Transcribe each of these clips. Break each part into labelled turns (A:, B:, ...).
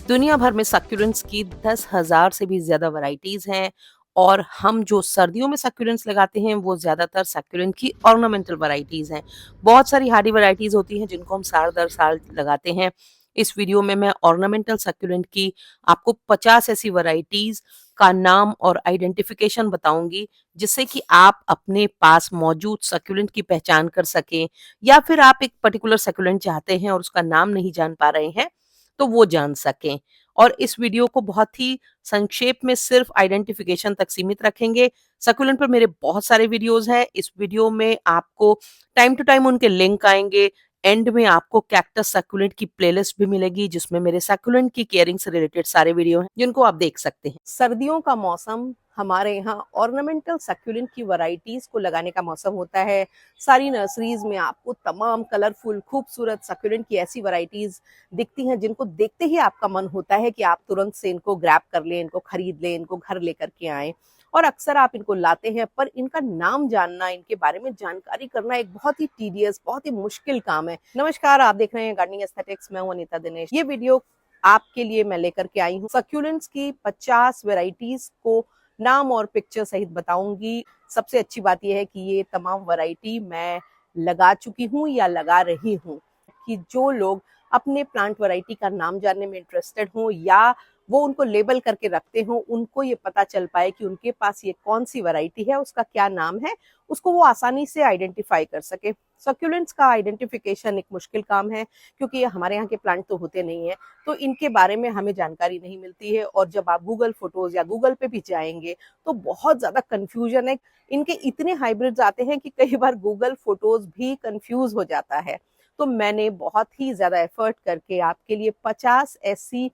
A: दुनिया भर में सक्यूलेंट्स की 10,000 से भी ज़्यादा वैराइटीज़ हैं और हम जो सर्दियों में सक्यूलेंट्स लगाते हैं वो ज़्यादातर सक्यूलेंट की ऑर्नामेंटल वैराइटीज़ हैं। बहुत सारी हार्डी वैराइटीज़ होती हैं जिनको हम साल दर साल लगाते हैं। इस वीडियो में मैं ऑर्नामेंटल सक्यूलेंट की आपको 50 ऐसी वैराइटीज़ का नाम और आइडेंटिफिकेशन बताऊंगी जिससे कि आप अपने पास मौजूद सक्यूलेंट की पहचान कर सकें, या फिर आप एक पर्टिकुलर सक्यूलेंट चाहते हैं और उसका नाम नहीं जान पा रहे हैं तो वो जान सकें। और इस वीडियो को बहुत ही संक्षेप में सिर्फ आइडेंटिफिकेशन तक सीमित रखेंगे। सक्यूलेंट पर मेरे बहुत सारे वीडियोस हैं। इस वीडियो में आपको टाइम टू टाइम उनके लिंक आएंगे। एंड में आपको कैक्टस सक्यूलेंट की प्लेलिस्ट भी मिलेगी जिसमें मेरे सक्यूलेंट की केयरिंग से रिलेटेड सारे वीडियो हैं जिनको आप देख सकते हैं। सर्दियों का मौसम हमारे यहाँ ऑर्नामेंटल सक्यूलेंट की वैरायटीज को लगाने का मौसम होता है। सारी नर्सरीज में आपको तमाम कलरफुल खूबसूरत सक्यूलेंट की ऐसी वैरायटीज दिखती हैं जिनको देखते ही आपका मन होता है कि आप तुरंत से इनको ग्रैब कर लें, इनको खरीद लें, इनको घर लेकर के आएं। और अक्सर आप इनको लाते हैं, पर इनका नाम जानना, इनके बारे में जानकारी करना एक बहुत ही टीडियस, बहुत ही मुश्किल काम है। नमस्कार, आप देख रहे हैं गार्डनिंग एस्थेटिक्स। मैं हूं अनीता दिनेश। ये वीडियो आपके लिए मैं लेकर के आई हूँ। सक्यूलेंट्स की 50 वेराइटीज को नाम और पिक्चर सहित बताऊंगी। सबसे अच्छी बात यह है कि ये तमाम वैरायटी मैं लगा चुकी हूँ या लगा रही हूँ, कि जो लोग अपने प्लांट वैरायटी का नाम जानने में इंटरेस्टेड हों या वो उनको लेबल करके रखते हों, उनको ये पता चल पाए कि उनके पास ये कौन सी वैरायटी है, उसका क्या नाम है, उसको वो आसानी से आइडेंटिफाई कर सके। सक्यूलेंट्स का आइडेंटिफिकेशन एक मुश्किल काम है क्योंकि ये हमारे यहाँ के प्लांट तो होते नहीं है, तो इनके बारे में हमें जानकारी नहीं मिलती है। और जब आप गूगल फोटोज या गूगल पे भी जाएंगे तो बहुत ज्यादा कंफ्यूजन है। इनके इतने हाइब्रिड्स आते हैं कि कई बार गूगल फोटोज भी कंफ्यूज हो जाता है। तो मैंने बहुत ही ज्यादा एफर्ट करके आपके लिए 50 ऐसी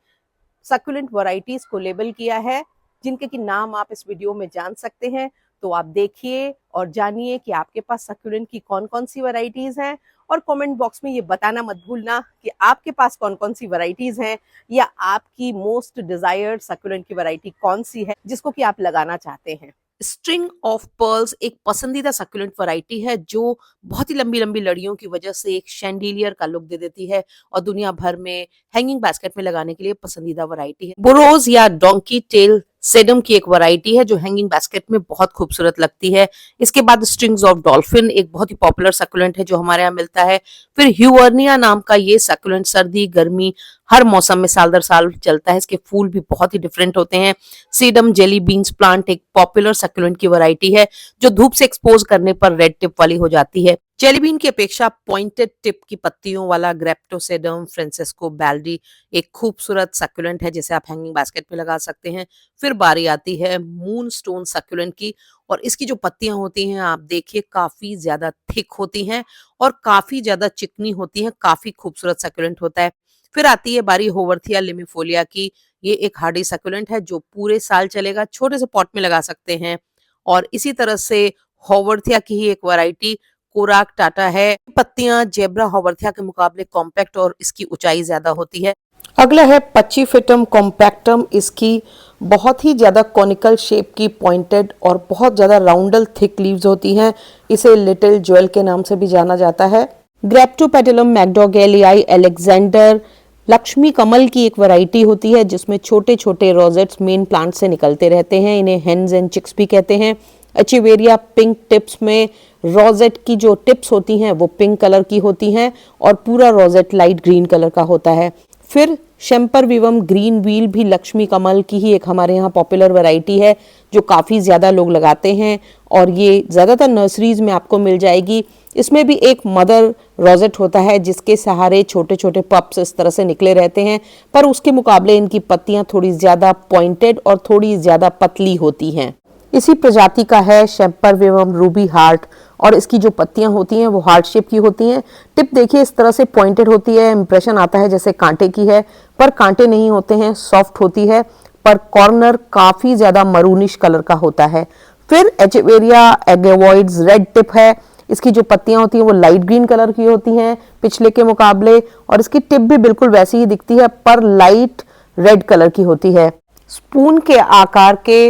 A: सक्यूलेंट वैरायटीज को लेबल किया है जिनके की नाम आप इस वीडियो में जान सकते हैं। तो आप देखिए और जानिए कि आपके पास सक्यूलेंट की कौन कौन सी वैरायटीज हैं, और कमेंट बॉक्स में ये बताना मत भूलना कि आपके पास कौन कौन सी वैरायटीज हैं या आपकी मोस्ट डिजायर्ड सक्यूलेंट की वैरायटी कौन सी है जिसको कि आप लगाना चाहते हैं। स्ट्रिंग ऑफ पर्ल्स एक पसंदीदा सक्यूलेंट वैरायटी है जो बहुत ही लंबी लंबी लड़ियों की वजह से एक शैंडिलियर का लुक दे देती है और दुनिया भर में हैंगिंग बास्केट में लगाने के लिए पसंदीदा वैरायटी है। बोरोज या डोंकी टेल सेडम की एक वैरायटी है जो हैंगिंग बास्केट में बहुत खूबसूरत लगती है। इसके बाद स्ट्रिंग्स ऑफ डॉल्फिन एक बहुत ही पॉपुलर सक्यूलेंट है जो हमारे यहाँ मिलता है। फिर ह्यूवर्निया नाम का ये सक्यूलेंट सर्दी गर्मी हर मौसम में साल दर साल चलता है। इसके फूल भी बहुत ही डिफरेंट होते हैं। सीडम जेली बीन्स प्लांट एक पॉपुलर सक्यूलेंट की वैरायटी है जो धूप से एक्सपोज करने पर रेड टिप वाली हो जाती है। जेली बीन की अपेक्षा पॉइंटेड टिप की पत्तियों वाला ग्रेप्टोसेडम फ्रांसिस्को बैल्डी एक खूबसूरत सक्यूलेंट है जिसे आप हैंगिंग बास्केट में लगा सकते हैं। फिर बारी आती है मून स्टोन सक्यूलेंट की, और इसकी जो पत्तियां होती हैं आप देखिए काफी ज्यादा थिक होती हैं और काफी ज्यादा चिकनी होती हैं। काफी खूबसूरत सक्यूलेंट होता है। फिर आती है बारी होवरथिया लिमिफोलिया की। ये एक हार्डी सक्यूलेंट है जो पूरे साल चलेगा। छोटे से पॉट में लगा सकते हैं। और इसी तरह से होवरथिया की ही एक वैरायटी कोराक टाटा है। पत्तियां जेब्रा होवरथिया के मुकाबले कॉम्पैक्ट और इसकी ऊंचाई ज्यादा होती है। अगला है पच्चीफिटम कॉम्पैक्टम। इसकी बहुत ही ज्यादा कॉनिकल शेप की पॉइंटेड और बहुत ज्यादा राउंडल थिक लीव्स होती हैं। इसे लिटिल ज्वेल के नाम से भी जाना जाता है। ग्रेप्टोपेटलम मैक्डोगेलियाई एलेक्जेंडर लक्ष्मी कमल की एक वैरायटी होती है जिसमें छोटे छोटे रोजेट्स मेन प्लांट से निकलते रहते हैं। इन्हें हेन्स एंड चिक्स भी कहते हैं। एचिवेरिया पिंक टिप्स में रोजेट की जो टिप्स होती हैं वो पिंक कलर की होती हैं और पूरा रोजेट लाइट ग्रीन कलर का होता है। फिर शेम्परविवम ग्रीन व्हील भी लक्ष्मी कमल की ही एक हमारे यहाँ पॉपुलर वैरायटी है जो काफ़ी ज़्यादा लोग लगाते हैं और ये ज़्यादातर नर्सरीज में आपको मिल जाएगी। इसमें भी एक मदर रोजेट होता है जिसके सहारे छोटे छोटे पप्स इस तरह से निकले रहते हैं, पर उसके मुकाबले इनकी पत्तियां थोड़ी ज़्यादा पॉइंटेड और थोड़ी ज़्यादा पतली होती हैं। इसी प्रजाति का है शेम्परविवम रूबी हार्ट, और इसकी जो पत्तियां होती हैं वो हार्ट शेप की होती हैं। टिप देखिए इस तरह से पॉइंटेड होती है, इंप्रेशन आता है जैसे कांटे की है, पर कांटे नहीं होते हैं, सॉफ्ट होती है, पर कॉर्नर काफ़ी ज़्यादा मरूनिश कलर का होता है। फिर एचेवेरिया एगेवॉइड्स रेड टिप है। इसकी जो पत्तियां होती हैं वो लाइट ग्रीन कलर की होती हैं पिछले के मुकाबले, और इसकी टिप भी बिल्कुल वैसी ही दिखती है पर लाइट रेड कलर की होती है। स्पून के आकार के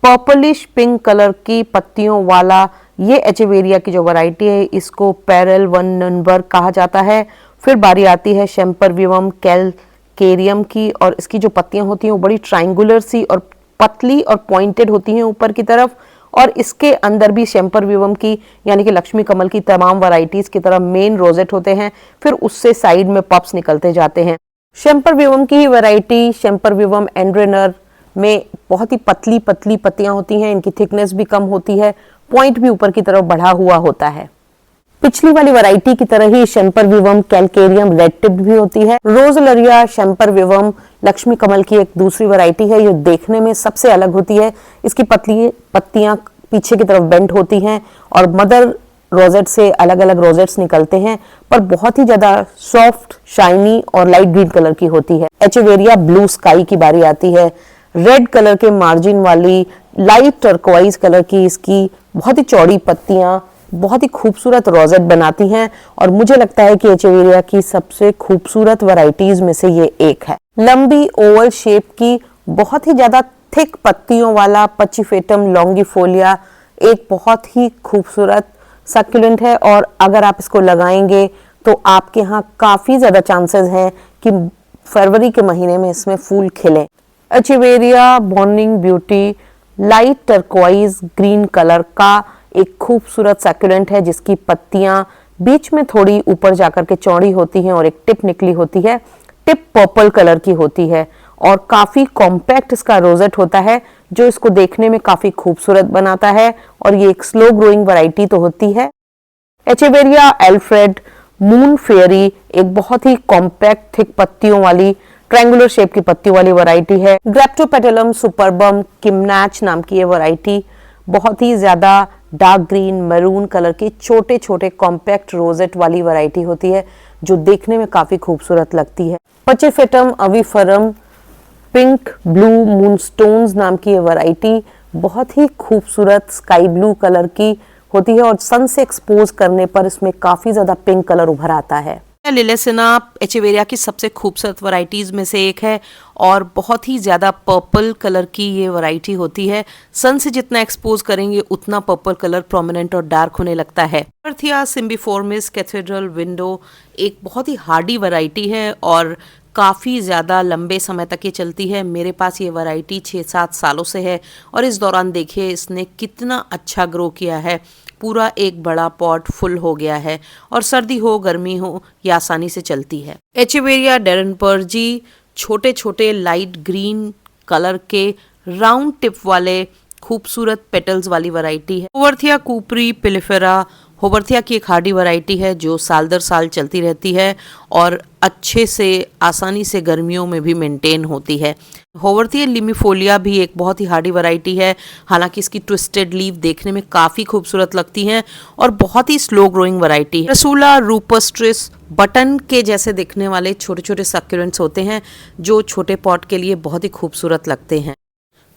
A: पर्पलिश पिंक कलर की पत्तियों वाला ये एचेवेरिया की जो वैरायटी है इसको पैरल वन नंबर कहा जाता है। फिर बारी आती है शेम्परविवम कैलकेरियम की, और इसकी जो पत्तियां होती हैं वो बड़ी ट्रायंगुलर सी और पतली और पॉइंटेड होती हैं ऊपर की तरफ। और इसके अंदर भी शेम्परविवम की यानी कि लक्ष्मी कमल की तमाम वैरायटीज की तरह मेन रोजेट होते हैं, फिर उससे साइड में पप्स निकलते जाते हैं। शेम्परविवम की ही वैरायटी शेम्परविवम एंड्रेनर में बहुत ही पतली पतली पत्तियां होती हैं, इनकी थिकनेस भी कम होती है, पॉइंट भी ऊपर की तरफ बढ़ा हुआ होता है। पिछली वाली वैरायटी की तरह ही शेम्परविवम कैलकेरियम रेड टिप्ड भी होती है। रोजलरिया शेम्परविवम लक्ष्मी कमल की एक दूसरी वैरायटी है, जो देखने में सबसे अलग होती है। इसकी पतली पत्तियां पीछे की तरफ बेंड होती हैं और मदर रोजेट से अलग अलग रोजेट्स निकलते हैं, पर बहुत ही ज्यादा सॉफ्ट, शाइनी और लाइट ग्रीन कलर की होती है। एचेवेरिया ब्लू स्काई की बारी आती है। रेड कलर के मार्जिन वाली लाइट टर्कोइज कलर की इसकी बहुत ही चौड़ी पत्तियां बहुत ही खूबसूरत रोजेट बनाती हैं, और मुझे लगता है कि एचेवेरिया की सबसे खूबसूरत वैरायटीज में से ये एक है। लंबी ओवल शेप की बहुत ही ज्यादा थिक पत्तियों वाला पचिफेटम लॉन्गिफोलिया एक बहुत ही खूबसूरत सक्यूलेंट है, और अगर आप इसको लगाएंगे तो आपके यहाँ काफी ज्यादा चांसेस हैं कि फरवरी के महीने में इसमें फूल खिले। Echeveria morning beauty light turquoise green colour का एक खूबसूरत सैकुलेंट है, जिसकी पत्तियां बीच में थोड़ी ऊपर जाकर के चौड़ी होती हैं और एक टिप निकली होती है। टिप पर्पल कलर की होती है और काफी कॉम्पैक्ट इसका रोजेट होता है, जो इसको देखने में काफी खूबसूरत बनाता है, और ये एक स्लो ग्रोइंग वैरायटी तो होती है। एचेवेरिया एल्फ्रेड मून फेयरी एक बहुत ही कॉम्पैक्ट थिक पत्तियों वाली ट्रायंगुलर शेप की पत्तियों वाली वैरायटी है। ग्रेप्टोपेटलम सुपरबम किमनैच नाम की ये वैरायटी बहुत ही ज्यादा डार्क ग्रीन मैरून कलर के छोटे छोटे कॉम्पैक्ट रोजेट वाली वैरायटी होती है, जो देखने में काफी खूबसूरत लगती है। पचिफेटम अविफरम पिंक ब्लू मूनस्टोन्स नाम की ये वैरायटी बहुत ही खूबसूरत स्काई ब्लू कलर की होती है, और सन से एक्सपोज करने पर इसमें काफी ज्यादा पिंक कलर उभर आता है। लिलेसिना एचेवेरिया की सबसे खूबसूरत वैरायटीज में से एक है, और बहुत ही ज़्यादा पर्पल कलर की ये वैरायटी होती है। सन से जितना एक्सपोज करेंगे उतना पर्पल कलर प्रोमिनेंट और डार्क होने लगता है। अर्थिया सिम्बिफॉर्मिस कैथेड्रल विंडो एक बहुत ही हार्डी वैरायटी है और काफ़ी ज़्यादा लंबे समय तक ये चलती है। मेरे पास ये वैरायटी 6-7 सालों से है, और इस दौरान देखिए इसने कितना अच्छा ग्रो किया है। पूरा एक बड़ा पॉट फुल हो गया है, और सर्दी हो गर्मी हो ये आसानी से चलती है। एचेवेरिया डेरनपर्जी छोटे छोटे लाइट ग्रीन कलर के राउंड टिप वाले खूबसूरत पेटल्स वाली वैरायटी है। होवर्थिया कूपरी पिलिफेरा होवर्थिया की एक हार्डी वैरायटी है, जो साल दर साल चलती रहती है और अच्छे से आसानी से गर्मियों में भी मेंटेन होती है। होवर्थिया लिमिफोलिया भी एक बहुत ही हार्डी वैरायटी है, हालांकि इसकी ट्विस्टेड लीव देखने में काफ़ी खूबसूरत लगती हैं और बहुत ही स्लो ग्रोइंग वैरायटी है। रसूला रूपस्ट्रिस बटन के जैसे दिखने वाले छोटे छोटे सक्यूलेंट्स होते हैं, जो छोटे पॉट के लिए बहुत ही खूबसूरत लगते हैं।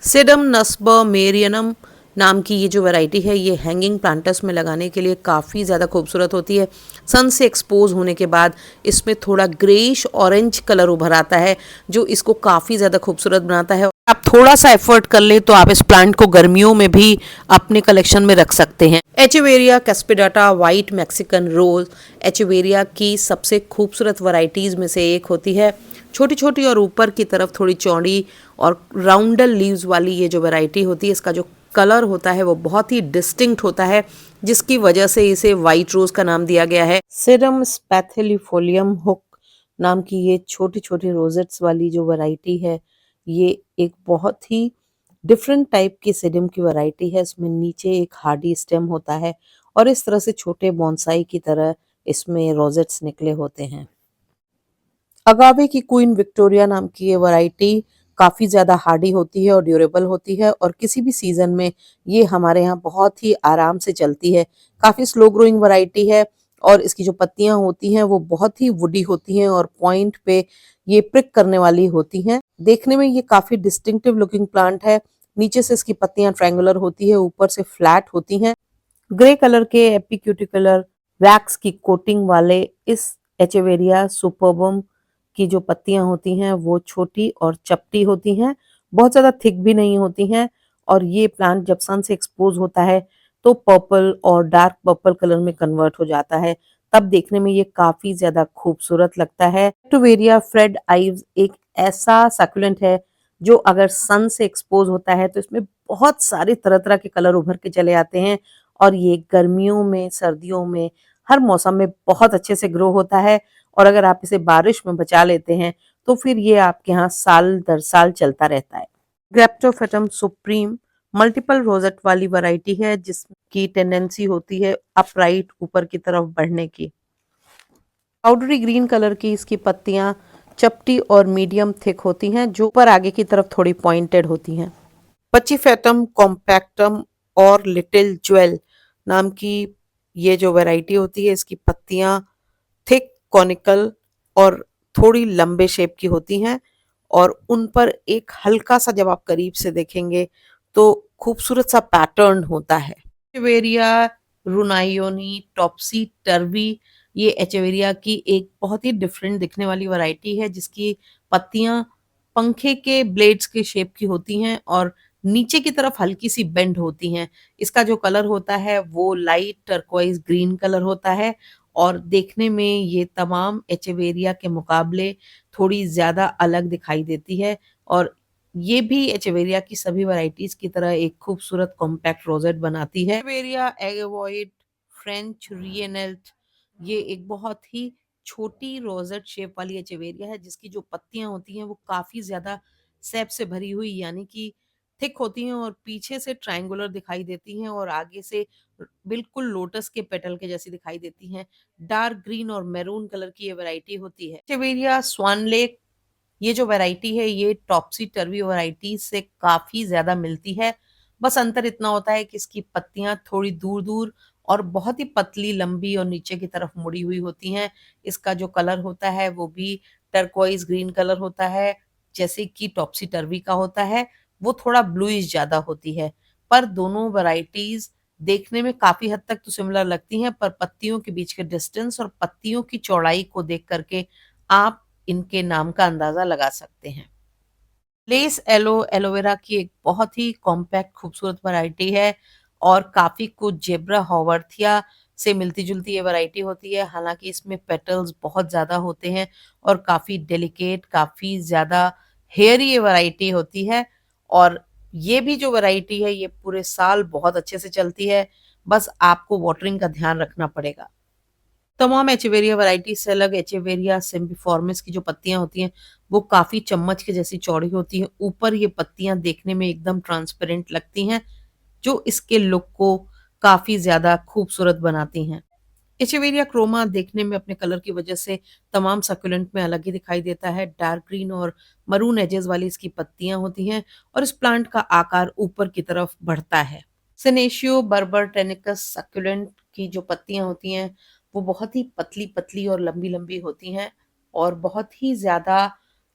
A: सेडम नस्ब मेरियनम नाम की ये जो वैरायटी है, ये हैंगिंग प्लांटर्स में लगाने के लिए काफ़ी ज़्यादा खूबसूरत होती है। सन से एक्सपोज होने के बाद इसमें थोड़ा ग्रेइश ऑरेंज कलर उभर आता है, जो इसको काफ़ी ज़्यादा खूबसूरत बनाता है। आप थोड़ा सा एफर्ट कर ले तो आप इस प्लांट को गर्मियों में भी अपने कलेक्शन में रख सकते हैं। एचेवेरिया कैस्पिडाटा वाइट मैक्सिकन रोज एचेवेरिया की सबसे खूबसूरत वैरायटीज़ में से एक होती है। छोटी छोटी और ऊपर की तरफ थोड़ी चौड़ी और राउंडल लीव्स वाली ये जो वैरायटी होती है, इसका जो कलर होता है वो बहुत ही डिस्टिंक्ट होता है, जिसकी वजह से इसे वाइट रोज का नाम दिया गया है। सिरम स्पैथिलिफोलियम हुक नाम की ये छोटी छोटी रोजेट्स वाली जो वैरायटी है, ये एक बहुत ही डिफरेंट टाइप की सिरम की वैरायटी है। इसमें नीचे एक हार्डी स्टेम होता है और इस तरह से छोटे बॉन्साई की तरह इसमें रोजेट्स निकले होते हैं। अगावे की क्वीन विक्टोरिया नाम की ये वैरायटी काफ़ी ज़्यादा हार्डी होती है और ड्यूरेबल होती है, और किसी भी सीज़न में ये हमारे यहाँ बहुत ही आराम से चलती है। काफ़ी स्लो ग्रोइंग वैरायटी है, और इसकी जो पत्तियां होती हैं वो बहुत ही वुडी होती हैं और पॉइंट पे ये प्रिक करने वाली होती हैं। देखने में ये काफ़ी डिस्टिंक्टिव लुकिंग प्लांट है। नीचे से इसकी पत्तियां ट्रायंगुलर होती है, ऊपर से फ्लैट होती हैं। ग्रे कलर के एपिक्यूटिकुलर वैक्स की कोटिंग वाले इस एचेवेरिया सुपरबम की जो पत्तियां होती हैं वो छोटी और चपटी होती हैं, बहुत ज़्यादा थिक भी नहीं होती हैं, और ये प्लांट जब सन से एक्सपोज होता है तो पर्पल और डार्क पर्पल कलर में कन्वर्ट हो जाता है। तब देखने में ये काफ़ी ज़्यादा खूबसूरत लगता है। एचेवेरिया फ्रेड आइव्स एक ऐसा सक्यूलेंट है जो अगर सन से एक्सपोज़ होता है तो इसमें बहुत सारे तरह-तरह के कलर उभर के चले आते हैं और ये गर्मियों में, सर्दियों में, हर मौसम में बहुत अच्छे से ग्रो होता है और अगर आप इसे बारिश में बचा लेते हैं, तो फिर ये आपके यहाँ साल दर साल चलता रहता है। ग्रेप्टोफिटम सुप्रीम मल्टीपल रोजेट वाली वैरायटी है जिसकी टेंडेंसी होती है अपराइट ऊपर की तरफ बढ़ने की। पाउडरी ग्रीन कलर की इसकी पत्तियां चपटी और मीडियम थिक होती हैं जो ऊपर आगे की तरफ थोड़ी पॉइंटेड होती हैं। पचिफेटम कॉम्पैक्टम और लिटिल ज्वेल नाम की ये जो वैरायटी होती है इसकी पत्तियां थिक कॉनिकल और थोड़ी लंबे शेप की होती हैं और उन पर एक हल्का सा जब आप करीब से देखेंगे तो खूबसूरत सा पैटर्न होता है। एचेवेरिया रुनाइयोनी टॉप्सी टर्वी ये एचेवेरिया की एक बहुत ही डिफरेंट दिखने वाली वैरायटी है जिसकी पत्तियां पंखे के ब्लेड्स के शेप की होती हैं और नीचे की तरफ हल्की सी बेंड होती हैं। इसका जो कलर होता है वो लाइट टर्कोइज ग्रीन कलर होता है और देखने में ये तमाम एचेवेरिया के मुकाबले थोड़ी ज़्यादा अलग दिखाई देती है और ये भी एचेवेरिया की सभी वैरायटीज़ की तरह एक खूबसूरत कॉम्पैक्ट रोजेट बनाती है। एचेवेरिया एगवॉइड फ्रेंच रियनेल्ट ये एक बहुत ही छोटी रोजेट शेप वाली एचेवेरिया है जिसकी जो पत्तियां होती हैं वो काफ़ी ज़्यादा सैप से भरी हुई यानी कि थिक होती हैं और पीछे से ट्रायंगुलर दिखाई देती हैं और आगे से बिल्कुल लोटस के पेटल के जैसी दिखाई देती हैं। डार्क ग्रीन और मैरून कलर की ये वैरायटी होती है। एचेवेरिया स्वान लेक ये जो वैरायटी है ये टॉप्सी टर्वी वैरायटी से काफ़ी ज़्यादा मिलती है। बस अंतर इतना होता है कि इसकी पत्तियाँ थोड़ी दूर-दूर और बहुत ही पतली, लंबी और नीचे की तरफ मुड़ी हुई होती हैं। इसका जो कलर होता है वो भी टर्कोइज़ ग्रीन कलर होता है, जैसे कि टॉप्सी टर्वी का होता है, वो थोड़ा ब्लूइश ज़्यादा होती है। पर दोनों वैरायटीज़ देखने में काफ़ी हद तक तो सिमिलर लगती हैं, पर पत्तियों के बीच के डिस्टेंस और पत्तियों की चौड़ाई को देख कर के आप इनके नाम का अंदाज़ा लगा सकते हैं। लेस एलोवेरा की एक बहुत ही कॉम्पैक्ट खूबसूरत वैरायटी है और काफ़ी कुछ जेब्रा हॉवर्थिया से मिलती-जुलती ये वैरायटी होती है। हालाँकि इसमें पेटल्स बहुत ज़्यादा होते हैं और काफ़ी डेलिकेट, काफ़ी ज़्यादा हेयरी ये वैरायटी होती है और ये भी जो वैरायटी है ये पूरे साल बहुत अच्छे से चलती है। बस आपको वाटरिंग का ध्यान रखना पड़ेगा। तमाम एचेवेरिया वैरायटी से अलग एचेवेरिया सिम्बिफॉर्मिस की जो पत्तियां होती हैं वो काफ़ी चम्मच के जैसी चौड़ी होती हैं। ऊपर ये पत्तियां देखने में एकदम ट्रांसपेरेंट लगती हैं जो इसके लुक को काफ़ी ज़्यादा खूबसूरत बनाती हैं। एचेवेरिया क्रोमा देखने में अपने कलर की वजह से तमाम सक्यूलेंट में अलग ही दिखाई देता है। डार्क ग्रीन और मरून एजेस वाली इसकी पत्तियां होती हैं और इस प्लांट का आकार ऊपर की तरफ बढ़ता है। सेनेशियो बर्बर टेनिकस सक्यूलेंट की जो पत्तियां होती हैं वो बहुत ही पतली-पतली और लंबी-लंबी होती हैं और बहुत ही ज़्यादा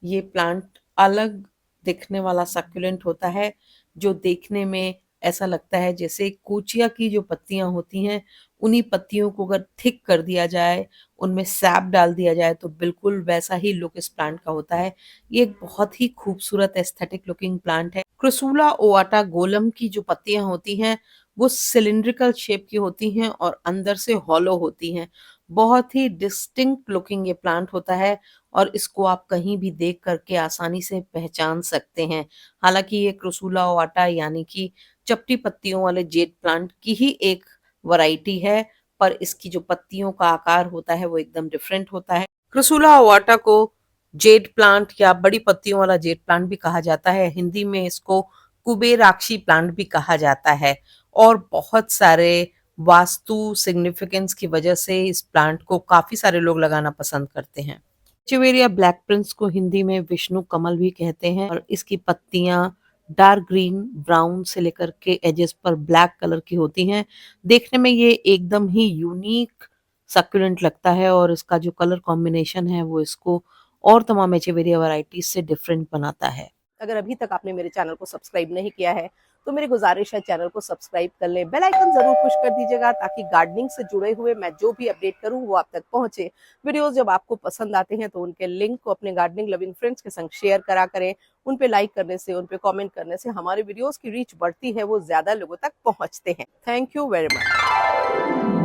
A: ये प्लांट अलग दिखने वाला सक्यूलेंट होता है, जो देखने में ऐसा लगता है जैसे कोचिया की जो पत्तियां होती हैं, उन्हीं पत्तियों को अगर थिक कर दिया जाए, उनमें सैप डाल दिया जाए तो बिल्कुल वैसा ही लुक इस प्लांट का होता है। ये एक बहुत ही खूबसूरत एस्थेटिक लुकिंग प्लांट है। क्रासूला ओवाटा गोलम की जो पत्तियां होती हैं, वो सिलिंड्रिकल शेप की होती हैं और अंदर से हॉलो होती हैं। बहुत ही डिस्टिंक्ट लुकिंग ये प्लांट होता है और इसको आप कहीं भी देख करके आसानी से पहचान सकते हैं। हालाँकि ये क्रासूला ओवाटा यानी कि चपटी पत्तियों वाले जेड प्लांट की ही एक वैरायटी है, पर इसकी जो पत्तियों का आकार होता है वो एकदम डिफरेंट होता है। क्रासूला ओवाटा को जेड प्लांट या बड़ी पत्तियों वाला जेड प्लांट भी कहा जाता है। हिंदी में इसको कुबेराक्षी प्लांट भी कहा जाता है और बहुत सारे वास्तु सिग्निफिकेंस की वजह से इस प्लांट को काफ़ी सारे लोग लगाना पसंद करते हैं। एचेवेरिया ब्लैक प्रिंस को हिंदी में विष्णु कमल भी कहते हैं और इसकी पत्तियां डार्क ग्रीन ब्राउन से लेकर के एजेस पर ब्लैक कलर की होती हैं। देखने में ये एकदम ही यूनिक सक्यूलेंट लगता है और इसका जो कलर कॉम्बिनेशन है वो इसको और तमाम एचेवेरिया वैरायटीज से डिफरेंट बनाता है। अगर अभी तक आपने मेरे चैनल को सब्सक्राइब नहीं किया है तो मेरी गुजारिश है चैनल को सब्सक्राइब कर लें, बेल आइकन जरूर पुश कर दीजिएगा ताकि गार्डनिंग से जुड़े हुए मैं जो भी अपडेट करूं वो आप तक पहुंचे। वीडियोस जब आपको पसंद आते हैं तो उनके लिंक को अपने गार्डनिंग लविंग फ्रेंड्स के संग शेयर करा करें। उन पे लाइक करने से, उन पे कमेंट करने से हमारे वीडियोस की रीच बढ़ती है, वो ज्यादा लोगों तक पहुंचते हैं। Thank you very much.